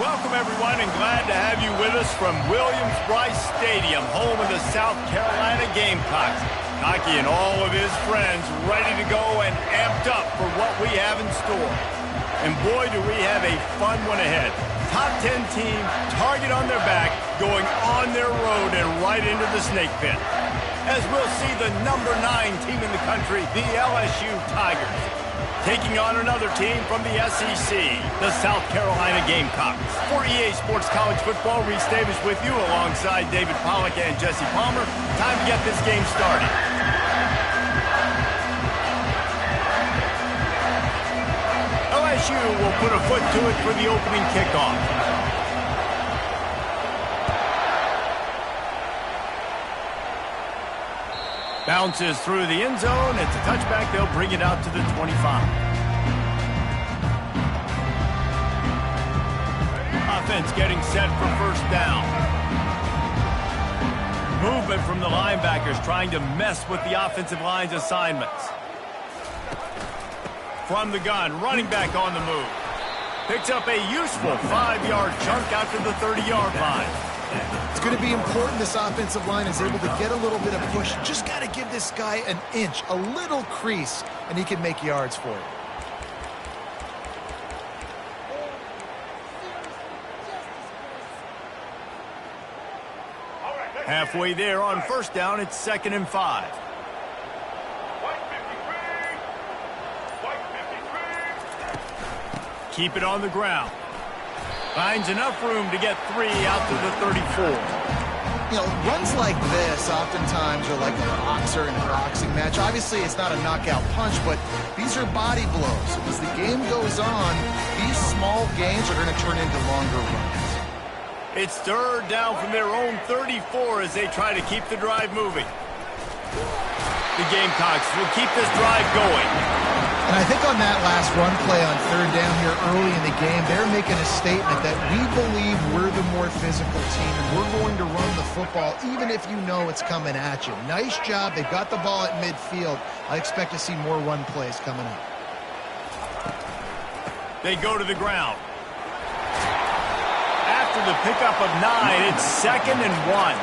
Welcome, everyone, and glad to have you with us from Williams-Brice Stadium, home of the South Carolina Gamecocks. Knocky and all of his friends ready to go and amped up for what we have in store. And boy, do we have a fun one ahead. Top 10 team, target on their back, going on their road and right into the snake pit. As we'll see the number 9 team in the country, the LSU Tigers, taking on another team from the SEC, the South Carolina Gamecocks. For EA Sports College Football, Reese Davis with you alongside David Pollack and Jesse Palmer. Time to get this game started. LSU will put a foot to it for the opening kickoff. Bounces through the end zone. It's a touchback. They'll bring it out to the 25. Offense getting set for first down. Movement from the linebackers trying to mess with the offensive line's assignments. From the gun, running back on the move. Picks up a useful 5-yard chunk out to the 30-yard line. It's going to be important this offensive line is able to get a little bit of push. Just got to give this guy an inch, a little crease, and he can make yards for it. Halfway there on first down, it's 2nd and 5. Keep it on the ground. Finds enough room to get 3 out to the 34. You know, runs like this oftentimes are like a boxer in a boxing match. Obviously, it's not a knockout punch, but these are body blows. As the game goes on, these small gains are going to turn into longer runs. It's 3rd down from their own 34 as they try to keep the drive moving. The Gamecocks will keep this drive going. And I think on that last run play on 3rd down here early in the game, they're making a statement that we believe we're the more physical team and we're going to run the football even if you know it's coming at you. Nice job. They've got the ball at midfield. I expect to see more run plays coming up. They go to the ground. After the pickup of 9, it's 2nd and 1.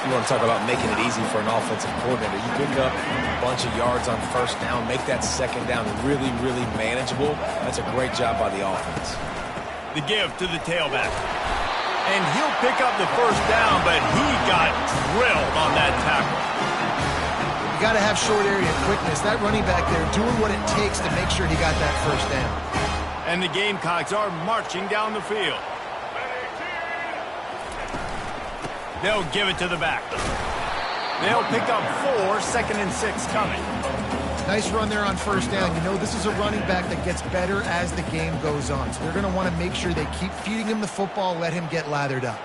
You want to talk about making it easy for an offensive coordinator. You pick up a bunch of yards on first down, make that 2nd down really, really manageable. That's a great job by the offense. The give to the tailback. And he'll pick up the first down, but he got drilled on that tackle. You got to have short area quickness. That running back there doing what it takes to make sure he got that first down. And the Gamecocks are marching down the field. They'll give it to the back. They'll pick up 4, 2nd and 6 coming. Nice run there on first down. You know, this is a running back that gets better as the game goes on. So they're going to want to make sure they keep feeding him the football, let him get lathered up.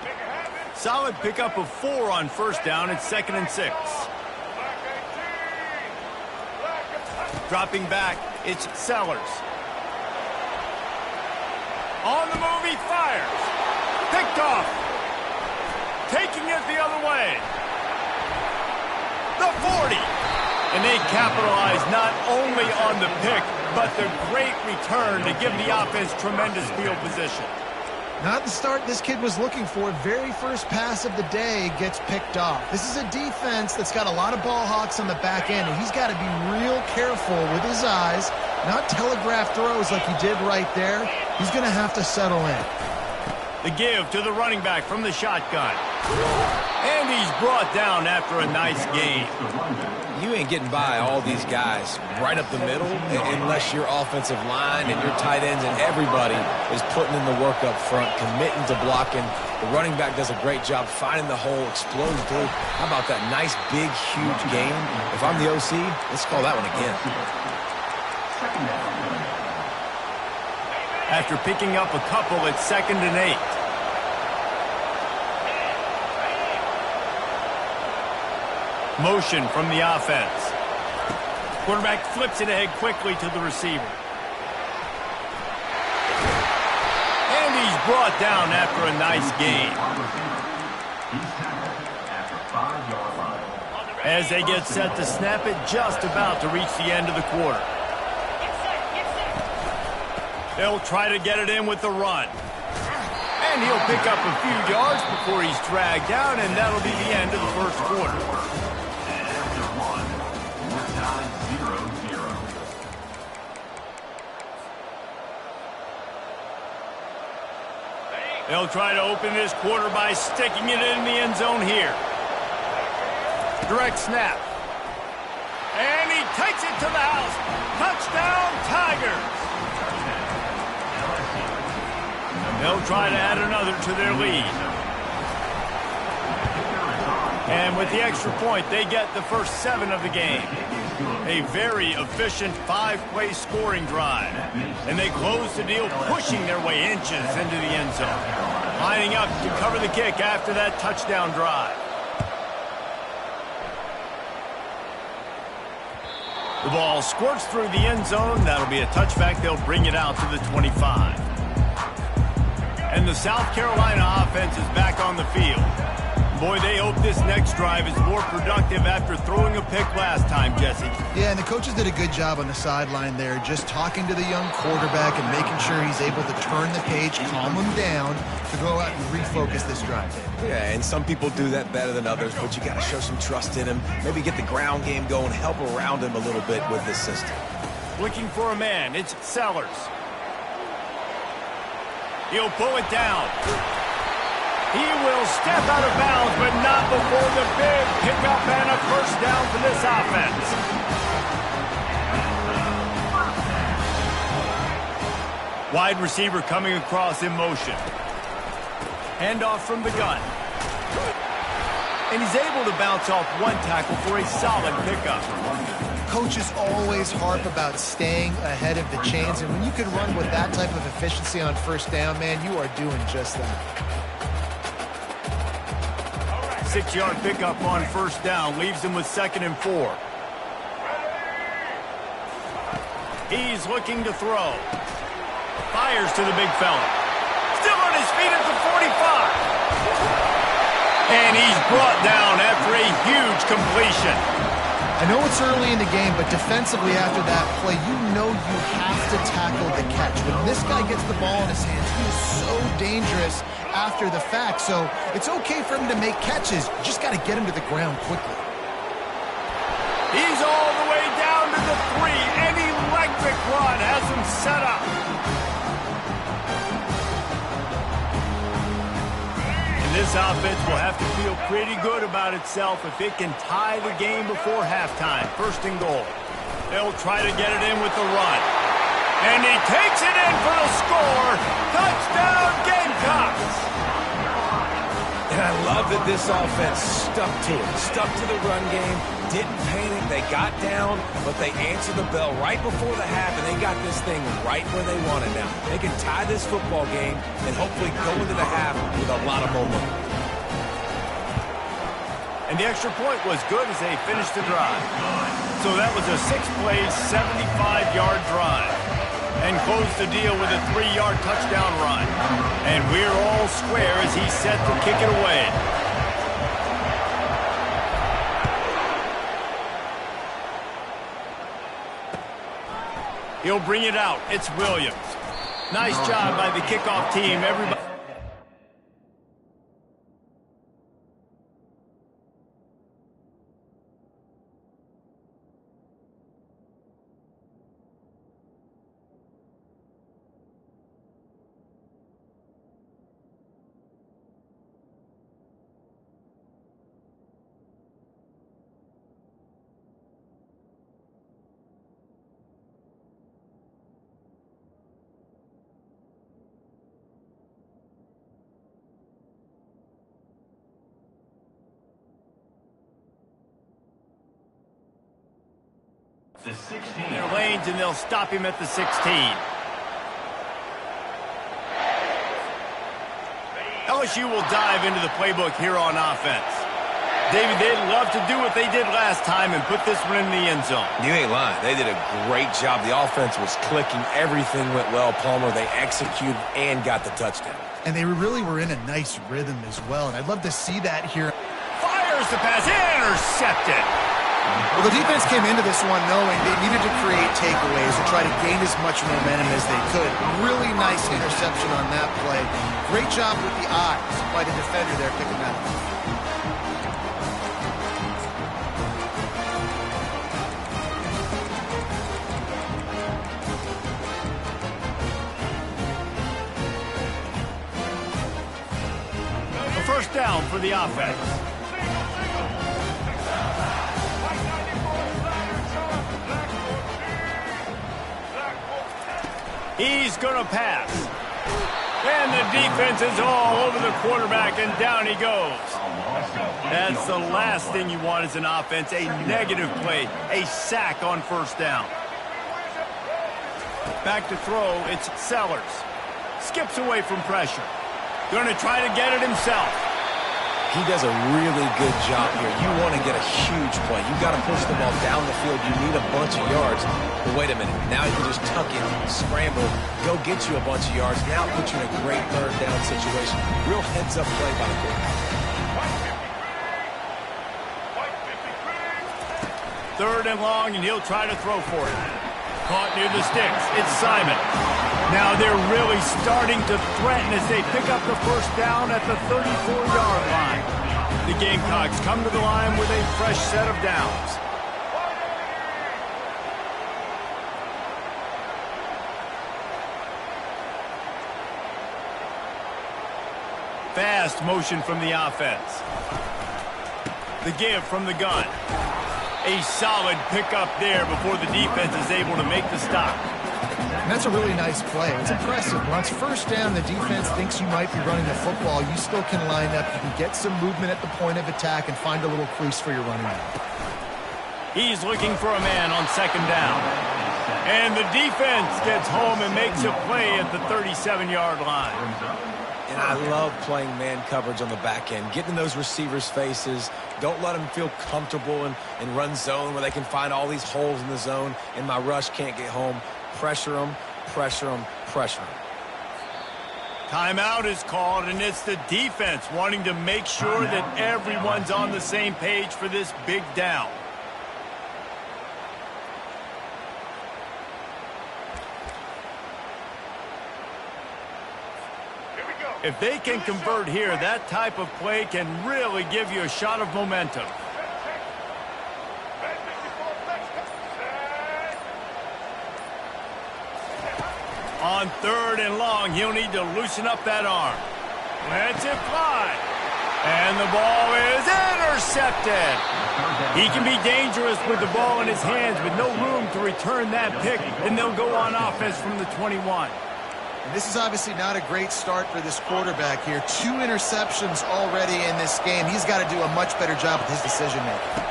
Solid pickup of 4 on first down. It's 2nd and 6. Dropping back, it's Sellers. On the move, he fires. Picked off. Taking it the other way. The 40. And they capitalize not only on the pick, but the great return to give the offense tremendous field position. Not the start this kid was looking for. Very first pass of the day gets picked off. This is a defense that's got a lot of ball hawks on the back end, and he's got to be real careful with his eyes, not telegraph throws like he did right there. He's going to have to settle in. The give to the running back from the shotgun. And he's brought down after a nice gain. You ain't getting by all these guys right up the middle unless your offensive line and your tight ends and everybody is putting in the work up front, committing to blocking. The running back does a great job finding the hole, exploding through. How about that nice, big, huge gain? If I'm the OC, let's call that one again. After picking up a couple, it's 2nd and 8. Motion from the offense. Quarterback flips it ahead quickly to the receiver. And he's brought down after a nice gain. As they get set to snap it, just about to reach the end of the quarter. They'll try to get it in with the run. And he'll pick up a few yards before he's dragged down, and that'll be the end of the first quarter. They'll try to open this quarter by sticking it in the end zone here. Direct snap. And he takes it to the house. Touchdown, Tigers. They'll try to add another to their lead. And with the extra point, they get the first 7 of the game. A very efficient 5-play scoring drive. And they close the deal, pushing their way inches into the end zone. Lining up to cover the kick after that touchdown drive. The ball squirts through the end zone. That'll be a touchback. They'll bring it out to the 25. And the South Carolina offense is back on the field. Boy, they hope this next drive is more productive after throwing a pick last time, Jesse. Yeah, and the coaches did a good job on the sideline there, just talking to the young quarterback and making sure he's able to turn the page, calm him down, to go out and refocus this drive. Yeah, and some people do that better than others, but you got to show some trust in him, maybe get the ground game going, help around him a little bit with this system. Looking for a man, it's Sellers. He'll pull it down. He will step out of bounds, but not before the big pickup and a first down for this offense. Wide receiver coming across in motion. Handoff from the gun. And he's able to bounce off one tackle for a solid pickup. Coaches always harp about staying ahead of the chains, and when you can run with that type of efficiency on first down, man, you are doing just that. 6-yard pickup on first down leaves him with 2nd and 4. He's looking to throw. Fires to the big fella. Still on his feet at the 45. And he's brought down after a huge completion. I know it's early in the game, but defensively after that play, you know you have to tackle the catch. When this guy gets the ball in his hands, he is so dangerous after the fact. So it's okay for him to make catches. You just got to get him to the ground quickly. He's all the way down to the 3. An electric run has him set up. This offense will have to feel pretty good about itself if it can tie the game before halftime. 1st and goal. They'll try to get it in with the run. And he takes it in for the score. Touchdown, Gamecocks! And I love that this offense stuck to it, stuck to the run game, didn't panic, they got down, but they answered the bell right before the half, and they got this thing right where they want it now. They can tie this football game and hopefully go into the half with a lot of momentum. And the extra point was good as they finished the drive. So that was a 6-play, 75-yard drive. And closed the deal with a 3-yard touchdown run. And we're all square as he's set to kick it away. He'll bring it out. It's Williams. Nice job by the kickoff team. Everybody. The 16. Their lanes, and they'll stop him at the 16. LSU will dive into the playbook here on offense. David, they'd love to do what they did last time and put this one in the end zone. You ain't lying. They did a great job. The offense was clicking. Everything went well, Palmer. They executed and got the touchdown. And they really were in a nice rhythm as well, and I'd love to see that here. Fires the pass, intercepted. Well, the defense came into this one knowing they needed to create takeaways to try to gain as much momentum as they could. Really nice interception on that play. Great job with the eyes by the defender there picking that up. First down for the offense. He's going to pass. And the defense is all over the quarterback, and down he goes. That's the last thing you want as an offense, a negative play, a sack on first down. Back to throw, it's Sellers. Skips away from pressure. Going to try to get it himself. He does a really good job here. You want to get a huge play. You got to push the ball down the field. You need a bunch of yards. But wait a minute. Now you can just tuck it, scramble, go get you a bunch of yards. Now put you in a great third down situation. Real heads-up play by the quarterback. Third and long, and he'll try to throw for it. Caught near the sticks. It's Simon. Now they're really starting to threaten as they pick up the first down at the 34-yard line. The Gamecocks come to the line with a fresh set of downs. Fast motion from the offense. The give from the gun. A solid pickup there before the defense is able to make the stop. And that's a really nice play. It's impressive. Once first down, the defense thinks you might be running the football. You still can line up. You can get some movement at the point of attack and find a little crease for your running back. He's looking for a man on second down. And the defense gets home and makes a play at the 37-yard line. And I love playing man coverage on the back end, getting in those receivers' faces. Don't let them feel comfortable in run zone where they can find all these holes in the zone and my rush can't get home. Pressure them, pressure them, pressure them. Timeout is called, and it's the defense wanting to make sure that everyone's on the same page for this big down. If they can convert here, that type of play can really give you a shot of momentum. On third and long, he'll need to loosen up that arm. Lets it fly. And the ball is intercepted. He can be dangerous with the ball in his hands with no room to return that pick, and they'll go on offense from the 21. And this is obviously not a great start for this quarterback here. 2 interceptions already in this game. He's got to do a much better job with his decision-making.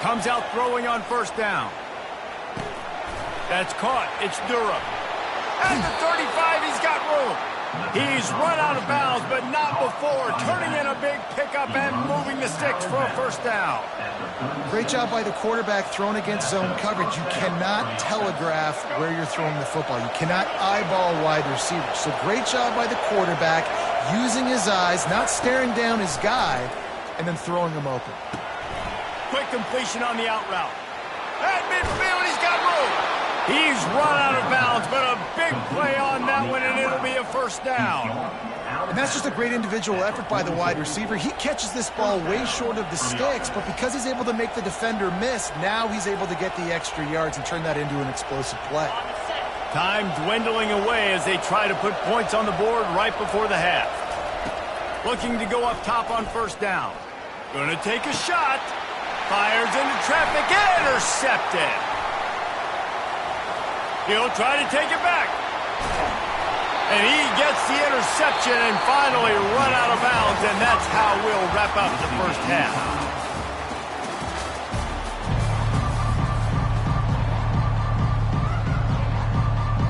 Comes out throwing on first down. That's caught. It's Durham. At the 35, he's got room. He's run out of bounds, but not before. Turning in a big pickup and moving the sticks for a first down. Great job by the quarterback thrown against zone coverage. You cannot telegraph where you're throwing the football. You cannot eyeball wide receivers. So great job by the quarterback using his eyes, not staring down his guy, and then throwing him open. Quick completion on the out route. At midfield, he's got room. He's run out of bounds, but a big play on that one, and it'll be a first down. And that's just a great individual effort by the wide receiver. He catches this ball way short of the sticks, but because he's able to make the defender miss, now he's able to get the extra yards and turn that into an explosive play. Time dwindling away as they try to put points on the board right before the half. Looking to go up top on first down. Going to take a shot. Fires into traffic. Intercepted. He'll try to take it back. And he gets the interception and finally run out of bounds, and that's how we'll wrap up the first half.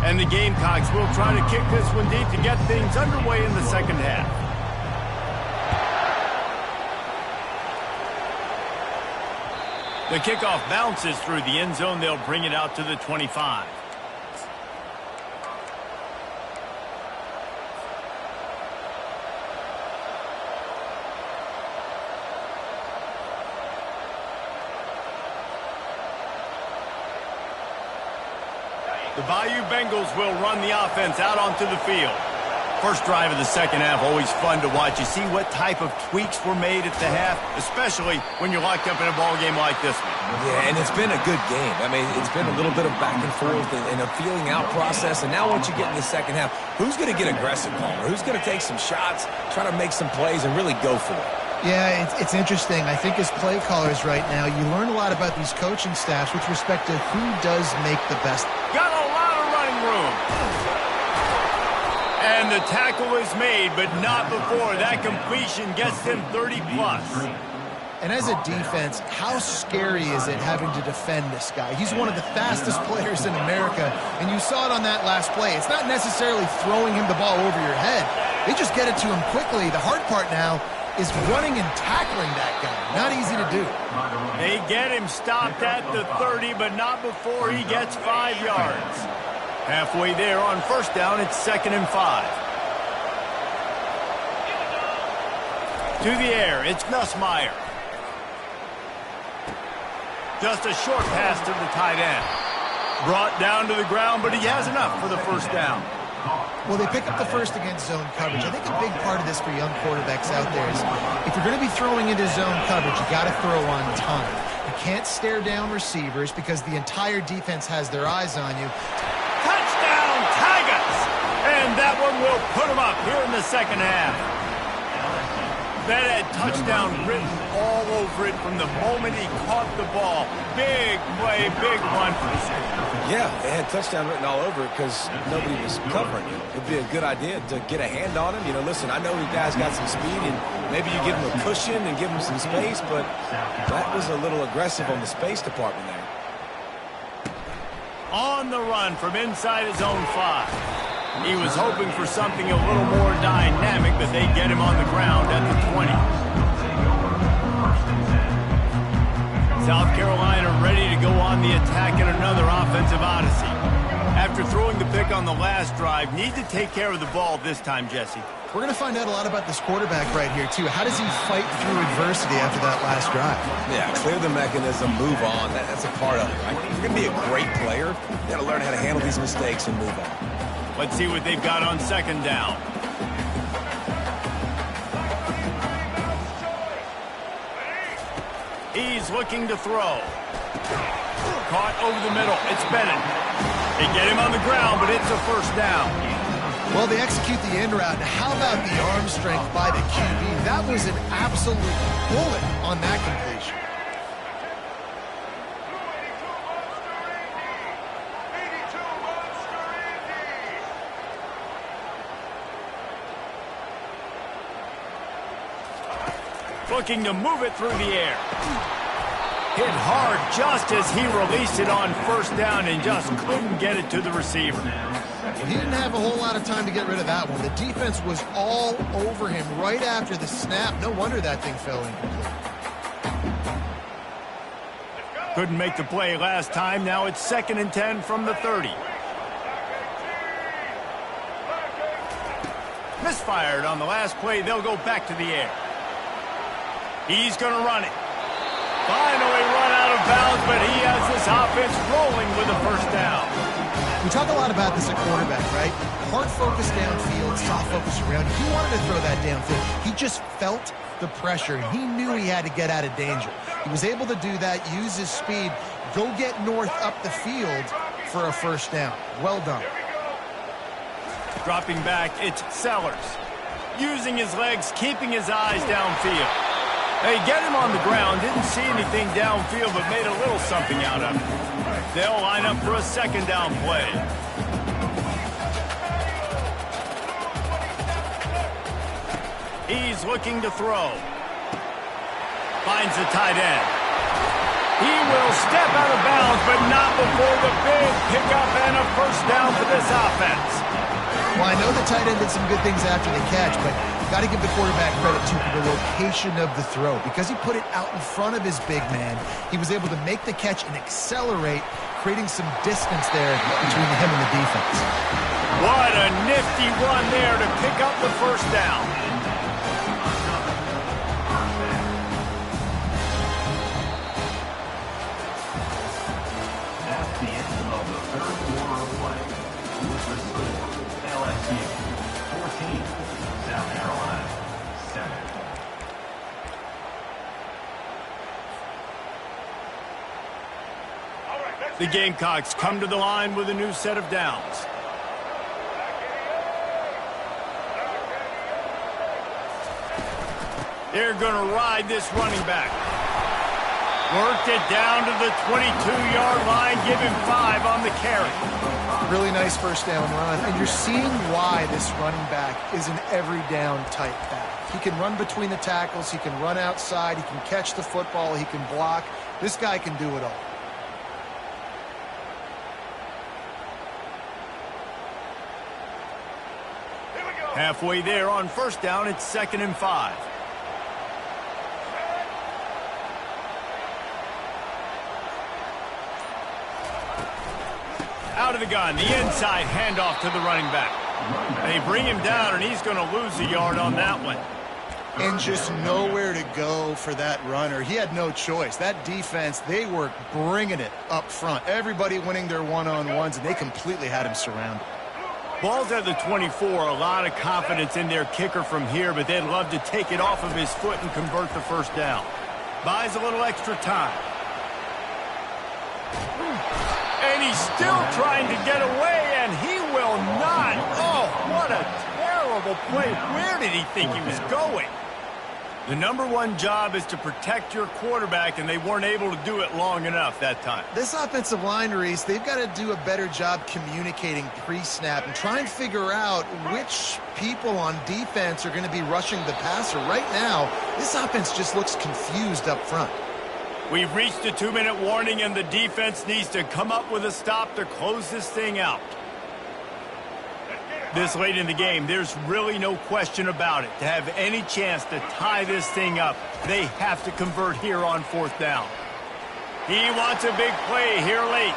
And the Gamecocks will try to kick this one deep to get things underway in the second half. The kickoff bounces through the end zone. They'll bring it out to the 25. The Bayou Bengals will run the offense out onto the field. First drive of the second half, always fun to watch. You see what type of tweaks were made at the half, especially when you're locked up in a ball game like this one. Yeah, and it's been a good game. I mean, it's been a little bit of back and forth and a feeling out process. And now once you get in the second half, who's going to get aggressive, Palmer? Who's going to take some shots, try to make some plays, and really go for it? Yeah, it's interesting. I think as play callers right now, you learn a lot about these coaching staffs with respect to who does make the best. Got a lot of running room. And the tackle is made, but not before. That completion gets them 30-plus. And as a defense, how scary is it having to defend this guy? He's one of the fastest players in America, and you saw it on that last play. It's not necessarily throwing him the ball over your head. They just get it to him quickly. The hard part now is running and tackling that guy. Not easy to do. They get him stopped at the 30, but not before he gets 5 yards. Halfway there on first down, it's 2nd and 5. To the air, it's Nussmeier. Just a short pass to the tight end. Brought down to the ground, but he has enough for the first down. Well, they pick up the first against zone coverage. I think a big part of this for young quarterbacks out there is if you're going to be throwing into zone coverage, you got to throw on time. You can't stare down receivers because the entire defense has their eyes on you. Touchdown, Tigers! And that one will put them up here in the second half. That had touchdown written all over it from the moment he caught the ball. Big play, big one for the second. Yeah, it had touchdown written all over it because nobody was covering him. It'd be a good idea to get a hand on him. You know, listen, I know you guys got some speed, and maybe you give him a cushion and give him some space, but that was a little aggressive on the space department there. On the run from inside his own 5. He was hoping for something a little more dynamic, but they get him on the ground at the 20. South Carolina ready to go on the attack in another offensive odyssey. After throwing the pick on the last drive, need to take care of the ball this time, Jesse. We're going to find out a lot about this quarterback right here, too. How does he fight through adversity after that last drive? Yeah, clear the mechanism, move on. That's a part of it, right? If you're going to be a great player, you got to learn how to handle these mistakes and move on. Let's see what they've got on second down. He's looking to throw. Caught over the middle. It's Bennett. They get him on the ground, but it's a first down. Well, they execute the end route. How about the arm strength by the QB? That was an absolute bullet on that completion. Looking to move it through the air. Hit hard just as he released it on first down and just couldn't get it to the receiver. He didn't have a whole lot of time to get rid of that one. The defense was all over him right after the snap. No wonder that thing fell incomplete. Couldn't make the play last time. Now it's 2nd and 10 from the 30. Misfired on the last play. They'll go back to the air. He's going to run it. Finally run out of bounds, but he has this offense rolling with a first down. We talk a lot about this at quarterback, right? Hard focus downfield, soft focus around. He wanted to throw that downfield. He just felt the pressure. He knew he had to get out of danger. He was able to do that, use his speed, go get north up the field for a first down. Well done. Dropping back, it's Sellers. Using his legs, keeping his eyes downfield. They get him on the ground, didn't see anything downfield, but made a little something out of it. They'll line up for a second down play. He's looking to throw. Finds the tight end. He will step out of bounds, but not before the big pickup and a first down for this offense. Well, I know the tight end did some good things after the catch, but got to give the quarterback credit to the location of the throw. Because he put it out in front of his big man, he was able to make the catch and accelerate, creating some distance there between him and the defense. What a nifty run there to pick up the first down. That's the end of the third quarter of play. The Gamecocks come to the line with a new set of downs. They're going to ride this running back. Worked it down to the 22-yard line. Give him 5 on the carry. Really nice first down run. And you're seeing why this running back is an every down type back. He can run between the tackles. He can run outside. He can catch the football. He can block. This guy can do it all. Halfway there on first down, it's 2nd and 5. Out of the gun, the inside handoff to the running back. They bring him down, and he's going to lose a yard on that one. And just nowhere to go for that runner. He had no choice. That defense, they were bringing it up front. Everybody winning their one-on-ones, and they completely had him surrounded. Ball's at the 24. A lot of confidence in their kicker from here, but they'd love to take it off of his foot and convert the first down. Buys a little extra time. And he's still trying to get away, and he will not. Oh, what a terrible play. Where did he think he was going? The number one job is to protect your quarterback, and they weren't able to do it long enough that time. This offensive line, Reese, they've got to do a better job communicating pre-snap and try and figure out which people on defense are going to be rushing the passer. Right now, this offense just looks confused up front. We've reached a 2-minute warning, and the defense needs to come up with a stop to close this thing out. This late in the game, there's really no question about it. To have any chance to tie this thing up, they have to convert here on 4th down. He wants a big play here late.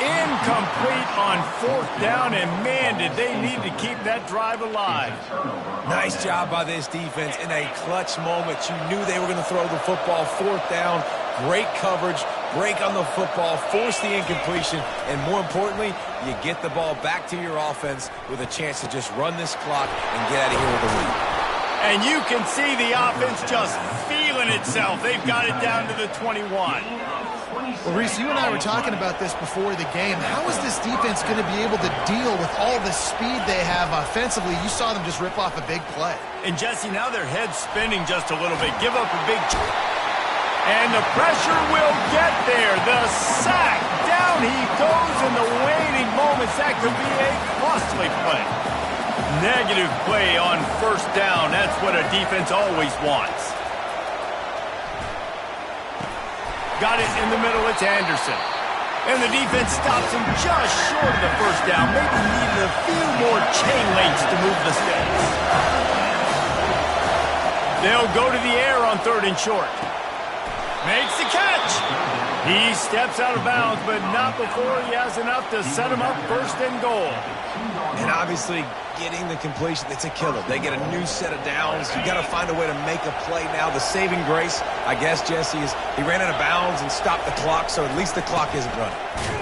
Incomplete on 4th down, and man, did they need to keep that drive alive. Nice job by this defense in a clutch moment. You knew they were going to throw the football. 4th down, great coverage, break on the football, force the incompletion, and more importantly, you get the ball back to your offense with a chance to just run this clock and get out of here with a win. And you can see the offense just feeling itself. They've got it down to the 21. Well, Reese, you and I were talking about this before the game. How is this defense going to be able to deal with all the speed they have offensively? You saw them just rip off a big play. And, Jesse, now their head's spinning just a little bit. Give up a big... And the pressure will get there. The sack. Down he goes in the waning moments. That could be a costly play. Negative play on 1st down. That's what a defense always wants. Got it in the middle. It's Anderson. And the defense stops him just short of the 1st down. Maybe needed a few more chain links to move the sticks. They'll go to the air on 3rd and short. Makes the catch. He steps out of bounds, but not before he has enough to set him up 1st and goal. And obviously, getting the completion, it's a killer. They get a new set of downs. You got to find a way to make a play now. The saving grace, I guess, Jesse, is he ran out of bounds and stopped the clock, so at least the clock isn't running.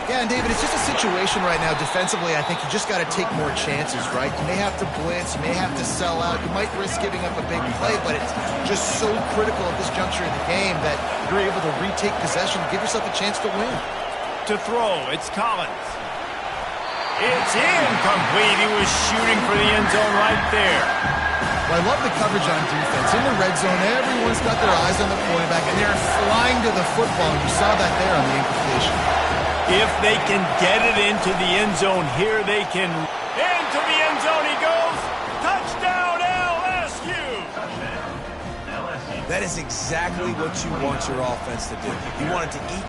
Yeah, and David, it's just a situation right now defensively. I think you just got to take more chances, right? You may have to blitz, you may have to sell out. You might risk giving up a big play, but it's just so critical at this juncture in the game that you're able to retake possession, give yourself a chance to win. To throw, it's Collins. It's incomplete. He was shooting for the end zone right there. Well, I love the coverage on defense. In the red zone, everyone's got their eyes on the quarterback, and they're flying to the football. You saw that there on the incompletion. If they can get it into the end zone here, they can... Into the end zone he goes. Touchdown, LSU. That is exactly what you want your offense to do. You want it to eat